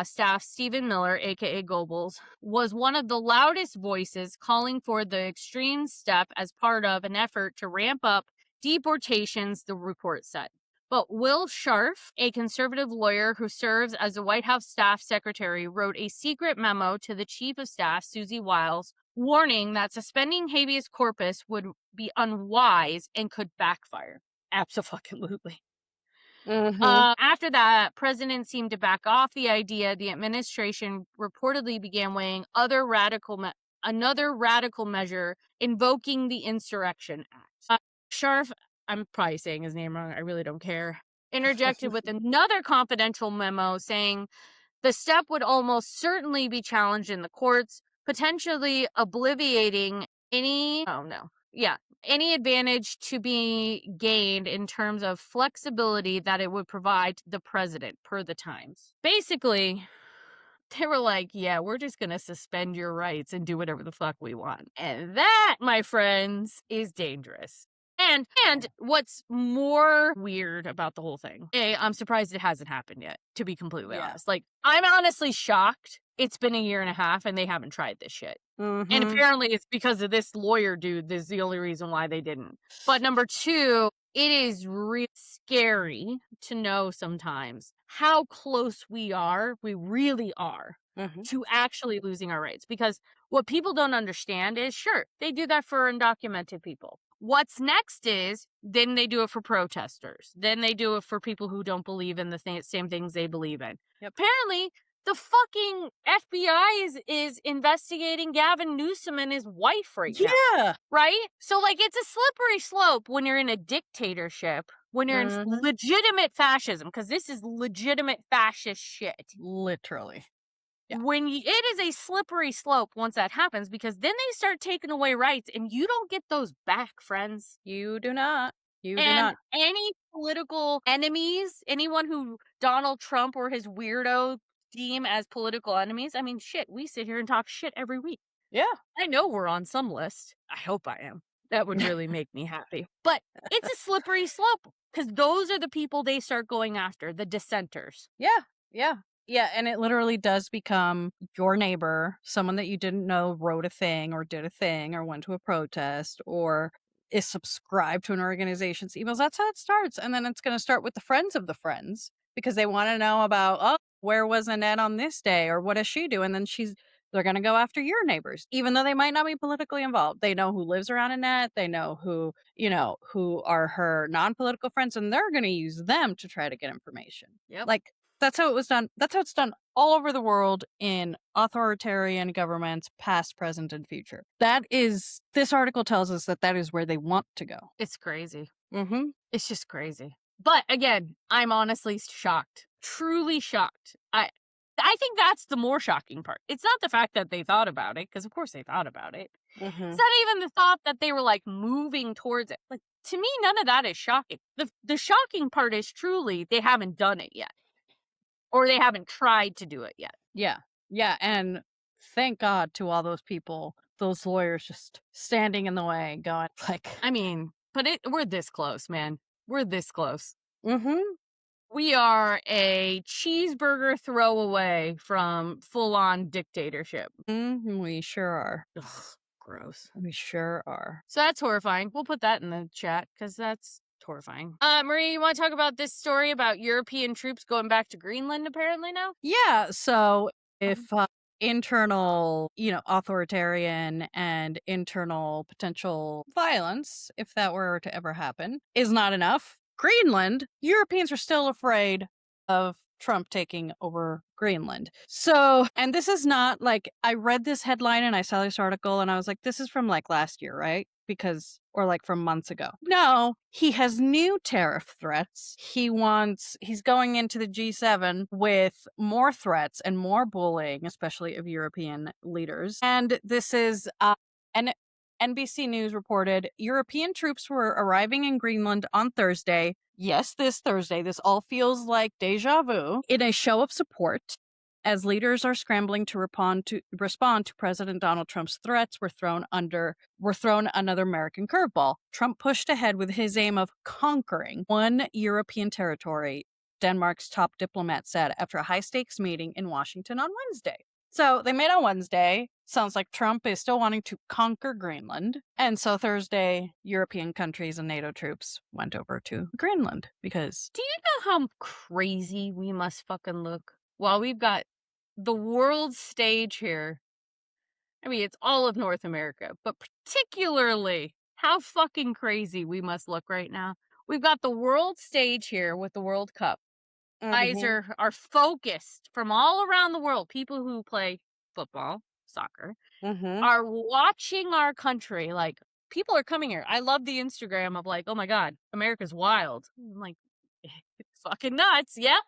Staff Stephen Miller, aka Goebbels, was one of the loudest voices calling for the extreme step as part of an effort to ramp up deportations, the report said. But Will Scharf, a conservative lawyer who serves as a White House staff secretary, wrote a secret memo to the chief of staff, Susie Wiles, warning that suspending habeas corpus would be unwise and could backfire. Absolutely. Mm-hmm. After that, President seemed to back off the idea. The administration reportedly began weighing another radical measure, invoking the Insurrection Act. Scharf, I'm probably saying his name wrong, I really don't care, interjected with another confidential memo saying the step would almost certainly be challenged in the courts, potentially obliviating any advantage to be gained in terms of flexibility that it would provide to the president, per the Times. Basically, they were like, yeah, we're just going to suspend your rights and do whatever the fuck we want. And that, my friends, is dangerous. And what's more weird about the whole thing, I'm surprised it hasn't happened yet, to be completely honest. Like, I'm honestly shocked. It's been a year and a half and they haven't tried this shit. Mm-hmm. And apparently it's because of this lawyer dude. This is the only reason why they didn't. But number two, it is really scary to know sometimes how close we really are, to actually losing our rights. Because what people don't understand is, sure, they do that for undocumented people. What's next is, then they do it for protesters. Then they do it for people who don't believe in the same things they believe in. Yep. Apparently, the fucking FBI is investigating Gavin Newsom and his wife right now. Yeah. Right? So, like, it's a slippery slope when you're in a dictatorship, when you're in legitimate fascism, because this is legitimate fascist shit. Literally. Yeah. It is a slippery slope once that happens, because then they start taking away rights and you don't get those back, friends. You do not. You do And not. any political enemies, anyone who Donald Trump or his weirdo deem as political enemies, I mean, shit, we sit here and talk shit every week. Yeah. I know we're on some list. I hope I am. That would really make me happy. But it's a slippery slope, because those are the people they start going after, the dissenters. Yeah. Yeah. Yeah. And it literally does become your neighbor, someone that you didn't know wrote a thing or did a thing or went to a protest or is subscribed to an organization's emails. That's how it starts. And then it's going to start with the friends of the friends because they want to know about, oh, where was Annette on this day or what does she do? And then they're going to go after your neighbors, even though they might not be politically involved. They know who lives around Annette. They know who are her non-political friends, and they're going to use them to try to get information. Yep. Like, that's how it was done. That's how it's done all over the world in authoritarian governments, past, present, and future. This article tells us that is where they want to go. It's crazy. Mm-hmm. It's just crazy. But again, I'm honestly shocked. Truly shocked. I think that's the more shocking part. It's not the fact that they thought about it, because of course they thought about it. Mm-hmm. It's not even the thought that they were like moving towards it. Like, to me, none of that is shocking. The shocking part is truly they haven't done it yet. Or they haven't tried to do it yet. Yeah. Yeah. And thank God to all those people, those lawyers just standing in the way, going like, I mean, but we're this close, man. We're this close. mm-hmm. We are a cheeseburger throw away from full-on dictatorship. We sure are. Ugh, gross. We sure are. So that's horrifying. We'll put that in the chat because that's horrifying. Marie, you want to talk about this story about European troops going back to Greenland apparently now? Yeah. So if internal, authoritarian and internal potential violence, if that were to ever happen, is not enough, Greenland, Europeans are still afraid of Trump taking over Greenland. So, and this is not like, I read this headline and I saw this article and I was like, this is from like last year, right? Or like from months ago. No, he has new tariff threats. He's going into the G7 with more threats and more bullying, especially of European leaders. And this is, an NBC News reported European troops were arriving in Greenland on Thursday. Yes, this Thursday. This all feels like deja vu. In a show of support, as leaders are scrambling to respond to President Donald Trump's threats, were thrown another American curveball. Trump pushed ahead with his aim of conquering one European territory, Denmark's top diplomat said after a high-stakes meeting in Washington on Wednesday. So they met on Wednesday. Sounds like Trump is still wanting to conquer Greenland. And so Thursday, European countries and NATO troops went over to Greenland because... Do you know how crazy we must fucking look while we've got the world stage here? I mean, it's all of North America, but particularly how fucking crazy we must look right now. We've got the world stage here with the World Cup. Eyes are focused from all around the world. People who play football, soccer, are watching our country. Like, people are coming here. I love the Instagram of like, oh my God, America's wild. I'm like, fucking nuts. Yeah.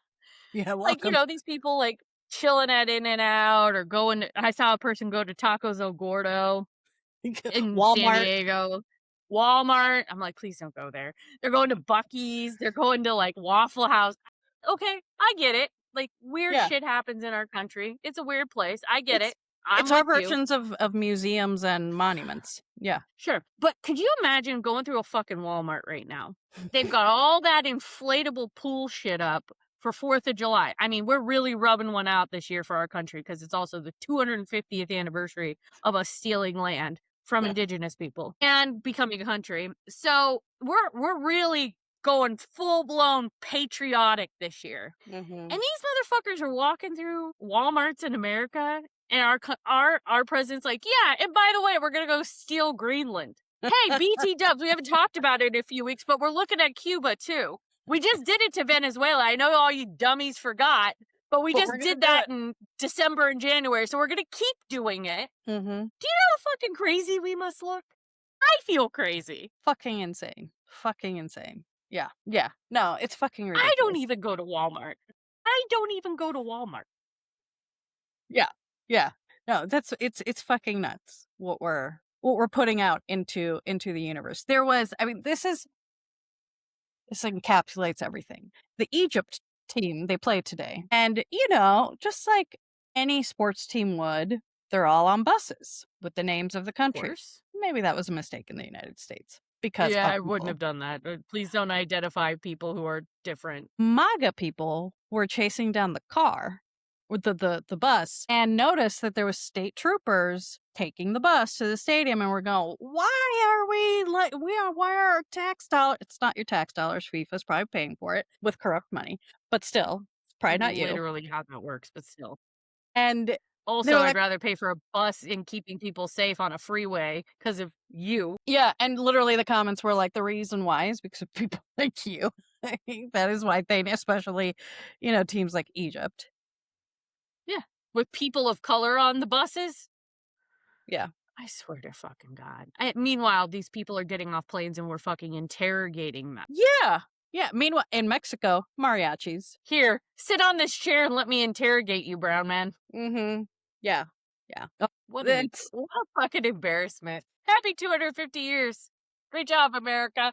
Yeah, welcome. Like, these people like chilling at In-N-Out or going. I saw a person go to Tacos El Gordo in Walmart. San Diego. Walmart. I'm like, please don't go there. They're going to Buc-ee's. They're going to like Waffle House. Okay, I get it. Like, weird shit happens in our country. It's a weird place. I get it. It's our versions of museums and monuments. Yeah. Sure. But could you imagine going through a fucking Walmart right now? They've got all that inflatable pool shit up for 4th of July. I mean, we're really rubbing one out this year for our country because it's also the 250th anniversary of us stealing land from indigenous people and becoming a country. So we're really going full-blown patriotic this year. And these motherfuckers are walking through Walmarts in America, and our president's like, yeah, and by the way, we're going to go steal Greenland. Hey, BT dubs, we haven't talked about it in a few weeks, but we're looking at Cuba, too. We just did it to Venezuela. I know all you dummies forgot, but we just did that in December and January, so we're going to keep doing it. Do you know how fucking crazy we must look? I feel crazy. Fucking insane. Fucking insane. Yeah. Yeah. No, it's fucking ridiculous. I don't even go to Walmart. Yeah. Yeah. No, it's fucking nuts what we're putting out into the universe. There was I mean, this encapsulates everything. The Egypt team, they played today. And, just like any sports team would, they're all on buses with the names of the Of country. course. Maybe that was a mistake in the United States because Yeah, of I wouldn't people. have done that. Please don't identify people who are different. MAGA people were chasing down the car with the bus and noticed that there was state troopers taking the bus to the stadium and we're going, why are we like why are our tax dollars, it's not your tax dollars, FIFA's probably paying for it with corrupt money, but still, it's probably not you. Literally how that works, but still. And they Also, were I'd like, rather pay for a bus and keeping people safe on a freeway because of you. yeah, and literally the comments were like, the reason why is because of people like you. That is why they, especially, teams like Egypt. Yeah. With people of color on the buses. Yeah. I swear to fucking God. Meanwhile, these people are getting off planes and we're fucking interrogating them. Yeah. Yeah. Meanwhile, in Mexico, mariachis. Here, sit on this chair and let me interrogate you, brown man. Mm-hmm. Yeah. Yeah. Oh, What it's what a fucking embarrassment. Happy 250 years. Great job, America.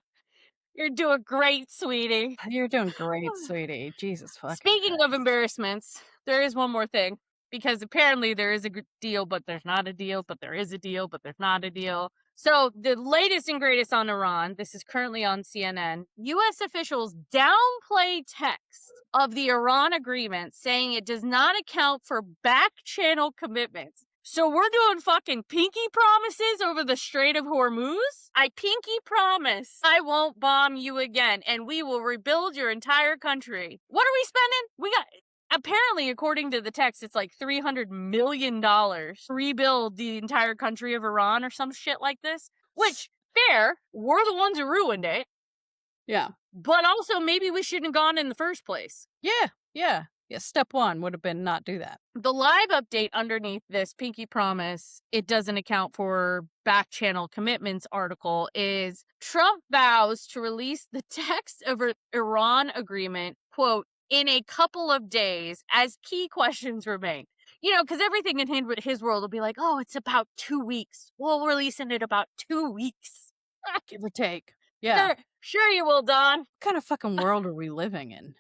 You're doing great, sweetie. you're doing great, sweetie. Jesus fucking Speaking of Christ. embarrassments, there is one more thing. Because apparently there is a deal, but there's not a deal, but there is a deal, but there's not a deal. So the latest and greatest on Iran, this is currently on CNN, U.S. officials downplay text of the Iran agreement saying it does not account for back channel commitments. So we're doing fucking pinky promises over the Strait of Hormuz? I pinky promise I won't bomb you again and we will rebuild your entire country. What are we spending? We got apparently, according to the text, it's like $300 million to rebuild the entire country of Iran or some shit like this. Which, fair, we're the ones who ruined it. Yeah. But also, maybe we shouldn't have gone in the first place. Yeah. Yeah. Yeah. Step one would have been not do that. The live update underneath this pinky promise, it doesn't account for back channel commitments article, is Trump vows to release the text of Iran agreement, quote, in a couple of days as key questions remain. Because everything in his world will be like, oh, it's about 2 weeks. We'll release it in about 2 weeks. Give or take. Yeah. Sure you will, Don. What kind of fucking world are we living in?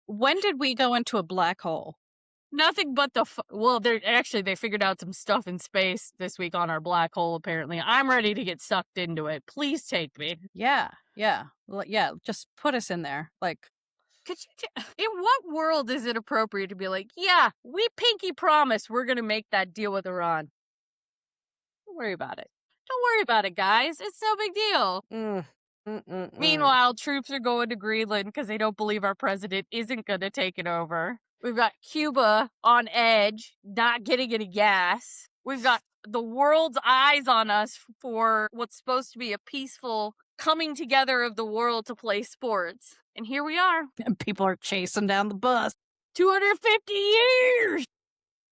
When did we go into a black hole? Nothing but they figured out some stuff in space this week on our black hole, apparently. I'm ready to get sucked into it. Please take me. Yeah. Yeah. Well, yeah. Just put us in there. Like, in what world is it appropriate to be like, yeah, we pinky promise we're going to make that deal with Iran? Don't worry about it. Don't worry about it, guys. It's no big deal. Meanwhile, troops are going to Greenland because they don't believe our president isn't going to take it over. We've got Cuba on edge, not getting any gas. We've got the world's eyes on us for what's supposed to be a peaceful coming together of the world to play sports. And here we are. And people are chasing down the bus. 250 years!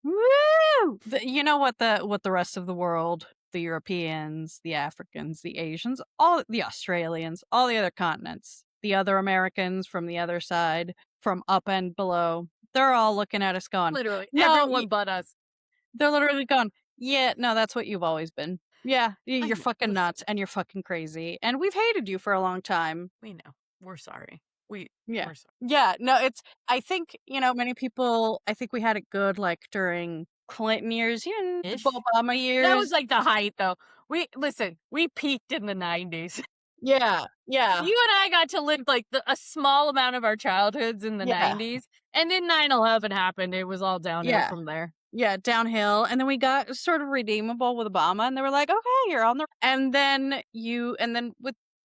Woo! You know what the rest of the world, the Europeans, the Africans, the Asians, all the Australians, all the other continents, the other Americans from the other side, from up and below, they're all looking at us going, Literally, no, everyone but us. They're literally going, yeah, no, that's what you've always been. Yeah, you're know, fucking nuts and you're fucking crazy. And we've hated you for a long time. We know. We're sorry. We're sorry. Yeah, no, I think, many people, I think we had it good, like, during Clinton years, even the Obama years. That was, like, the height, though. We peaked in the 90s. Yeah. You and I got to live, like, a small amount of our childhoods in the 90s, and then 9/11 happened. It was all downhill from there. Yeah, downhill. And then we got sort of redeemable with Obama, and they were like, okay, you're on the. And then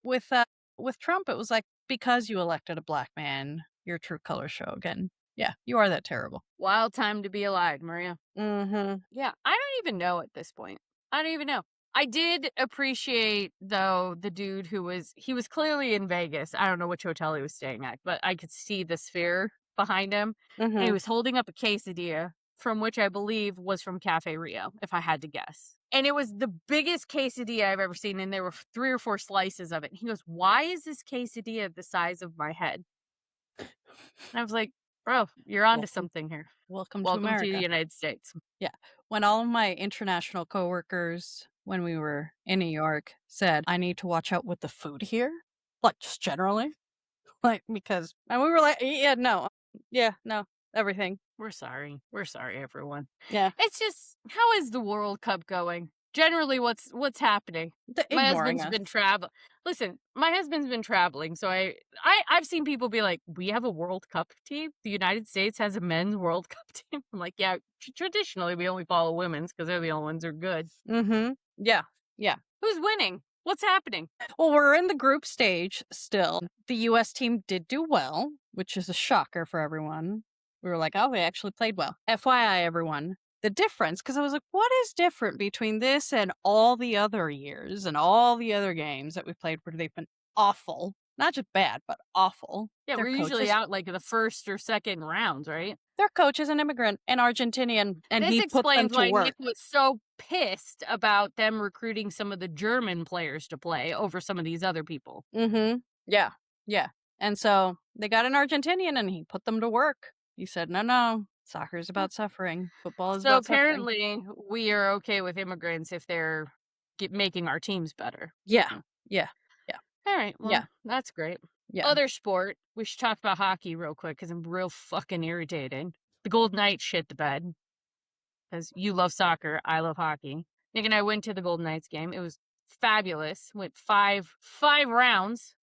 with Trump, it was like, because you elected a black man, your true colors show again. Yeah, you are that terrible. Wild time to be alive, Maria. Mm-hmm. Yeah, I don't even know at this point. I don't even know. I did appreciate, though, the dude who was clearly in Vegas. I don't know which hotel he was staying at, but I could see the sphere behind him. Mm-hmm. And he was holding up a quesadilla, from which I believe was from Cafe Rio, if I had to guess. And it was the biggest quesadilla I've ever seen, and there were 3 or 4 slices of it. And he goes, why is this quesadilla the size of my head? And I was like, Bro, you're onto Welcome, something here. welcome to Welcome to the America. United States. Yeah. When all of my international coworkers, when we were in New York, said, I need to watch out with the food here, like just generally, like because, and we were like, yeah, no, yeah, no, everything. We're sorry. We're sorry, everyone. Yeah. It's just, how is the World Cup going? Generally, what's happening? They're My ignoring husband's us. been travel. Listen, my husband's been traveling, so I've seen people be like, "We have a World Cup team. The United States has a men's World Cup team." I'm like, "Yeah, traditionally we only follow women's because they're the only ones who are good. Mm-hmm. Yeah. Yeah. Who's winning? What's happening?" Well, we're in the group stage still. The US team did do well, which is a shocker for everyone. We were like, oh, they actually played well. FYI, everyone, the difference, because I was like, what is different between this and all the other years and all the other games that we played where they've been awful? Not just bad, but awful. Yeah, Their we're usually coaches, out like in the first or second rounds, right? their coach is an immigrant and Argentinian, and This he put them explains to why work. Nick was so pissed about them recruiting some of the German players to play over some of these other people. Mm-hmm. Yeah. Yeah. And so they got an Argentinian and he put them to work. He said, no, no, soccer is about suffering. Football is So about suffering. apparently, we are okay with immigrants if they're making our teams better. Yeah. Mm. Yeah. Yeah. All right, Yeah. well, that's great. Yeah. Other sport, we should talk about hockey real quick because I'm real fucking irritated. The Golden Knights shit the bed because you love soccer, I love hockey. Nick and I went to the Golden Knights game. It was fabulous. Went five rounds.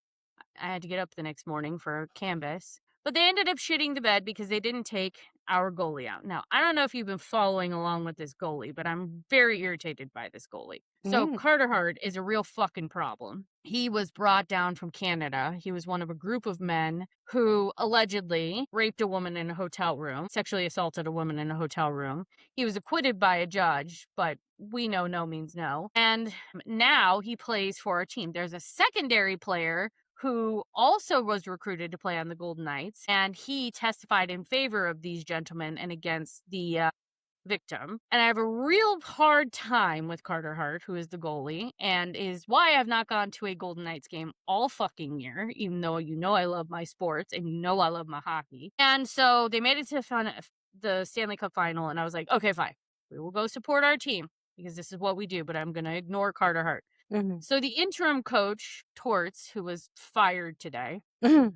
I had to get up the next morning for canvas. But they ended up shitting the bed because they didn't take our goalie out. Now, I don't know if you've been following along with this goalie, but I'm very irritated by this goalie. So Mm. Carter Hart is a real fucking problem. He was brought down from Canada. He was one of a group of men who allegedly raped a woman in a hotel room, sexually assaulted a woman in a hotel room. He was acquitted by a judge, but we know no means no. And now he plays for our team. There's a secondary player who also was recruited to play on the Golden Knights, and he testified in favor of these gentlemen and against the victim. And I have a real hard time with Carter Hart, who is the goalie, and is why I've not gone to a Golden Knights game all fucking year, even though you know I love my sports and you know I love my hockey. And so they made it to the Stanley Cup final, and I was like, okay, fine. We will go support our team because this is what we do, but I'm going to ignore Carter Hart. Mm-hmm. So the interim coach, Torts, who was fired today, Mm-hmm.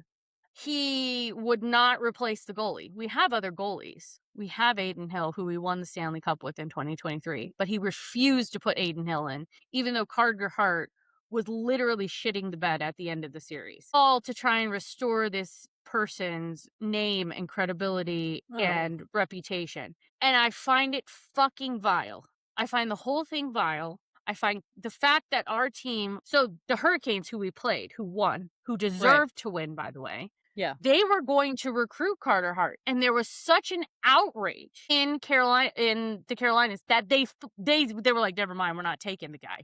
he would not replace the goalie. We have other goalies. We have Aiden Hill, who we won the Stanley Cup with in 2023, but he refused to put Aiden Hill in, even though Carter Hart was literally shitting the bed at the end of the series. All to try and restore this person's name and credibility Oh. and reputation. And I find it fucking vile. I find the whole thing vile. I find the fact that our team, so the Hurricanes who we played, who won, who deserved to win, by the way, Yeah. they were going to recruit Carter Hart, and there was such an outrage in the Carolinas that they were like, never mind, we're not taking the guy.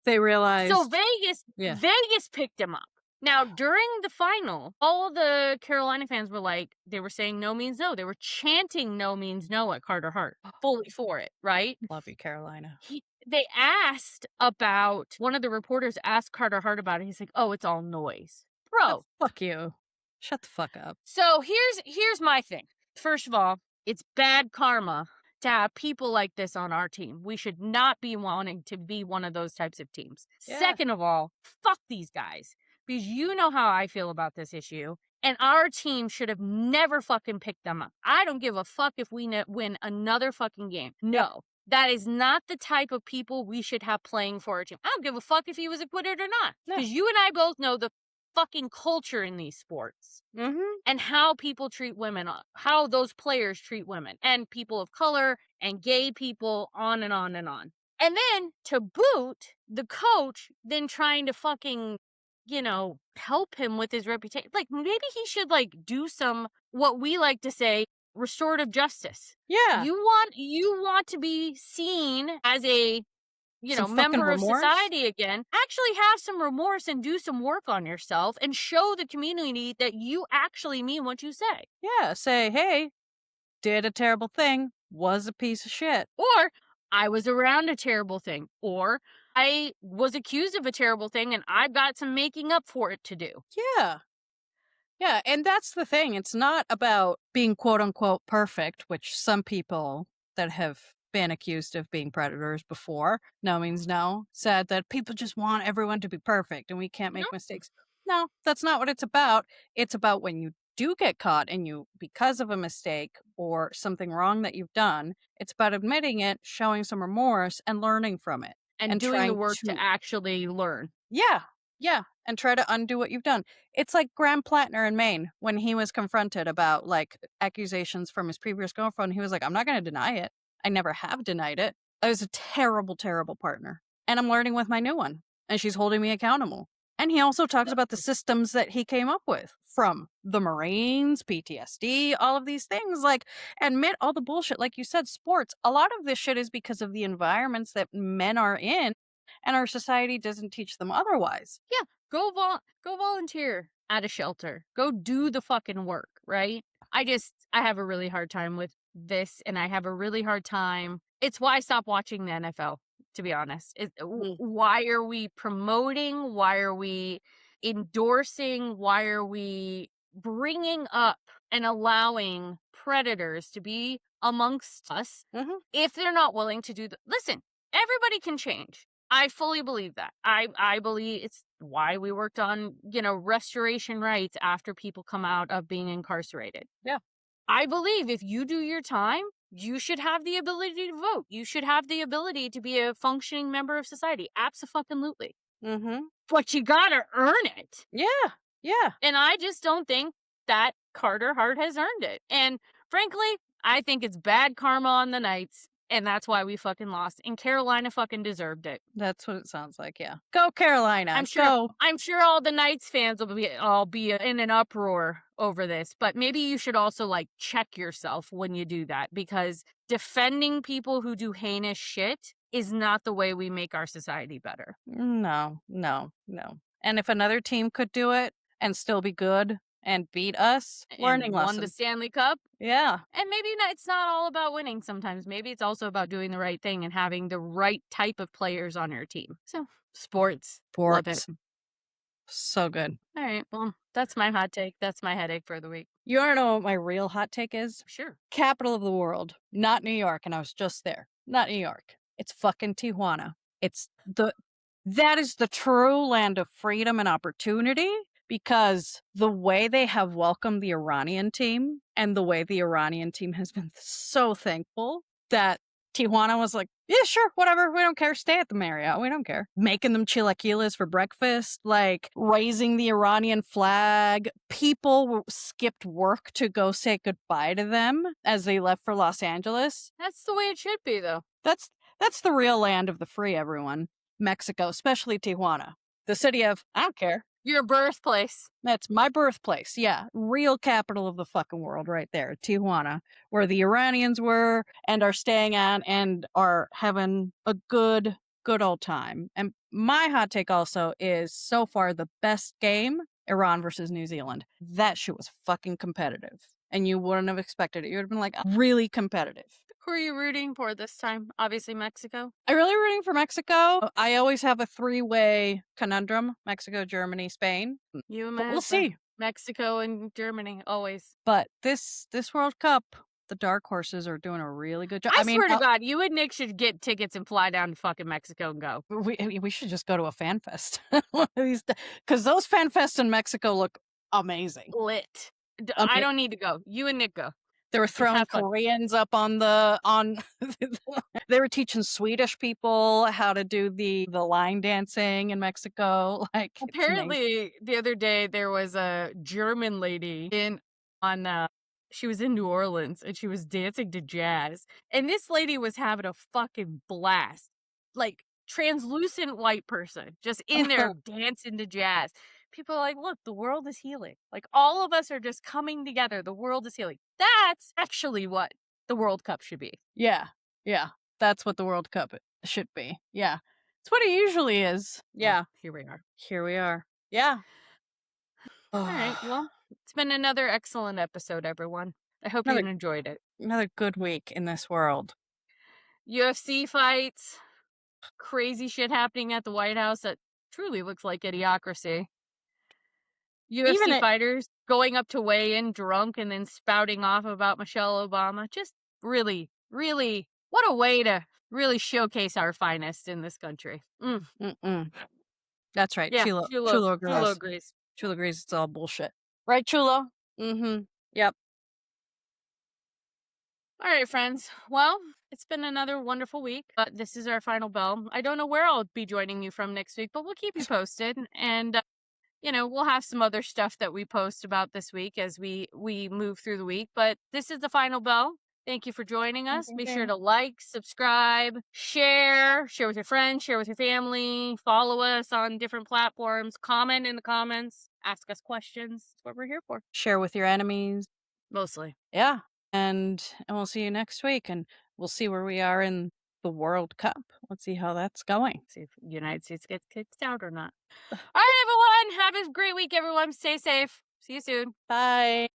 They realized. So Vegas picked him up. Now, during the final, all the Carolina fans were like, they were saying no means no. They were chanting no means no at Carter Hart, fully for it, right? Love you, Carolina. They asked about, one of the reporters asked Carter Hart about it. He's like, oh, it's all noise. Bro. Oh, fuck you. Shut the fuck up. So here's my thing. First of all, it's bad karma to have people like this on our team. We should not be wanting to be one of those types of teams. Yeah. Second of all, fuck these guys. Because you know how I feel about this issue. And our team should have never fucking picked them up. I don't give a fuck if we win another fucking game. No. That is not the type of people we should have playing for our team. I don't give a fuck if he was acquitted or not. Because you and I both know the fucking culture in these sports. Mm-hmm. And how people treat women, how those players treat women and people of color and gay people, on and on and on. And then to boot, the coach then trying to fucking, help him with his reputation. Like, maybe he should do some, what we like to say, restorative justice. Yeah. You want to be seen as a member of society again. Actually have some remorse and do some work on yourself and show the community that you actually mean what you say. Yeah, say, hey, did a terrible thing, was a piece of shit. Or, I was around a terrible thing. Or, I was accused of a terrible thing and I've got some making up for it to do. Yeah. Yeah, and that's the thing. It's not about being quote unquote perfect, which some people that have been accused of being predators before, no means no, said that people just want everyone to be perfect and we can't No, make mistakes. No, that's not what it's about. It's about when you do get caught and you, because of a mistake or something wrong that you've done, it's about admitting it, showing some remorse, and learning from it and and doing the trying work to to, actually learn. yeah, yeah, and try to undo what you've done. It's like Graham Plattner in Maine when he was confronted about like accusations from his previous girlfriend. He was like, I'm not going to deny it. I never have denied it. I was a terrible, terrible partner. And I'm learning with my new one. And she's holding me accountable. And he also talks about the systems that he came up with from the Marines, PTSD, all of these things. Like, admit all the bullshit. Like you said, sports. A lot of this shit is because of the environments that men are in, and our society doesn't teach them otherwise. Yeah, go volunteer at a shelter. Go do the fucking work, right? I have a really hard time with this, and I have a really hard time. It's why I stopped watching the NFL, to be honest. Mm. Why are we promoting? Why are we endorsing? Why are we bringing up and allowing predators to be amongst us Mhm. if they're not willing to do the listen, everybody can change. I fully believe that. I believe it's why we worked on, restoration rights after people come out of being incarcerated. Yeah. I believe if you do your time, you should have the ability to vote. You should have the ability to be a functioning member of society. Absolutely. Mhm. But you gotta earn it. Yeah. Yeah. And I just don't think that Carter Hart has earned it. And frankly, I think it's bad karma on the Knights. And that's why we fucking lost. And Carolina fucking deserved it. That's what it sounds like. Yeah. Go Carolina. I'm sure Go. I'm sure all the Knights fans will be in an uproar over this, but maybe you should also like check yourself when you do that, because defending people who do heinous shit is not the way we make our society better. No, no, no. And if another team could do it and still be good and beat us, learning And won the lesson. Stanley Cup. Yeah. And maybe it's not all about winning sometimes. Maybe it's also about doing the right thing and having the right type of players on your team. So, sports. Love it. Sports. So good. All right. Well, that's my hot take. That's my headache for the week. You want to know what my real hot take is? Sure. Capital of the world, not New York. And I was just there. Not New York. It's fucking Tijuana. That is the true land of freedom and opportunity, because the way they have welcomed the Iranian team and the way the Iranian team has been so thankful that Tijuana was like, yeah, sure, whatever. We don't care. Stay at the Marriott. We don't care. Making them chilaquiles for breakfast, like raising the Iranian flag. People skipped work to go say goodbye to them as they left for Los Angeles. That's the way it should be, though. That's the real land of the free, everyone. Mexico, especially Tijuana. The city of, I don't care. Your birthplace. That's my birthplace. Yeah. Real capital of the fucking world right there. Tijuana, where the Iranians were and are staying at and are having a good old time. And my hot take also is so far the best game, Iran versus New Zealand. That shit was fucking competitive. And you wouldn't have expected it. You would have been like, really competitive. Who are you rooting for this time? Obviously, Mexico. I'm really rooting for Mexico. I always have a three-way conundrum: Mexico, Germany, Spain. You and But my we'll husband. see. Mexico and Germany, always. But this World Cup, the dark horses are doing a really good job. I swear to God, you and Nick should get tickets and fly down to fucking Mexico and go. We should just go to a fan fest because those fan fests in Mexico look amazing. Lit. I don't need to go. You and Nick go. They were throwing have fun. Koreans up on they were teaching Swedish people how to do the line dancing in Mexico. Like, it's amazing. Apparently, the other day there was a German lady she was in New Orleans and she was dancing to jazz. And this lady was having a fucking blast. Like, translucent white person just in there dancing to jazz. People are like, look, the world is healing. Like, all of us are just coming together. The world is healing. That's actually what the World Cup should be. Yeah. Yeah. That's what the World Cup should be. Yeah. It's what it usually is. Yeah. Here we are. Here we are. Yeah. All right. Well, it's been another excellent episode, everyone. I hope you enjoyed it. Another good week in this world. UFC fights, crazy shit happening at the White House that truly looks like idiocracy. UFC fighters going up to weigh-in drunk and then spouting off about Michelle Obama. Just really, really, what a way to really showcase our finest in this country. That's right. Yeah, Chulo Chulo agrees. agrees. Chulo agrees it's all bullshit. Right, Chulo? Yep. All right, friends. Well, it's been another wonderful week. This is our final bell. I don't know where I'll be joining you from next week, but we'll keep you posted. And we'll have some other stuff that we post about this week as we move through the week. But this is the final bell. Thank you for joining us. Be sure to like, subscribe, share with your friends, share with your family, follow us on different platforms, comment in the comments, ask us questions. That's what we're here for. Share with your enemies. Mostly. Yeah. And we'll see you next week, and we'll see where we are in the World Cup. Let's see how that's going. See if the United States gets kicked out or not. All right, everyone. Have a great week, everyone. Stay safe. See you soon. Bye.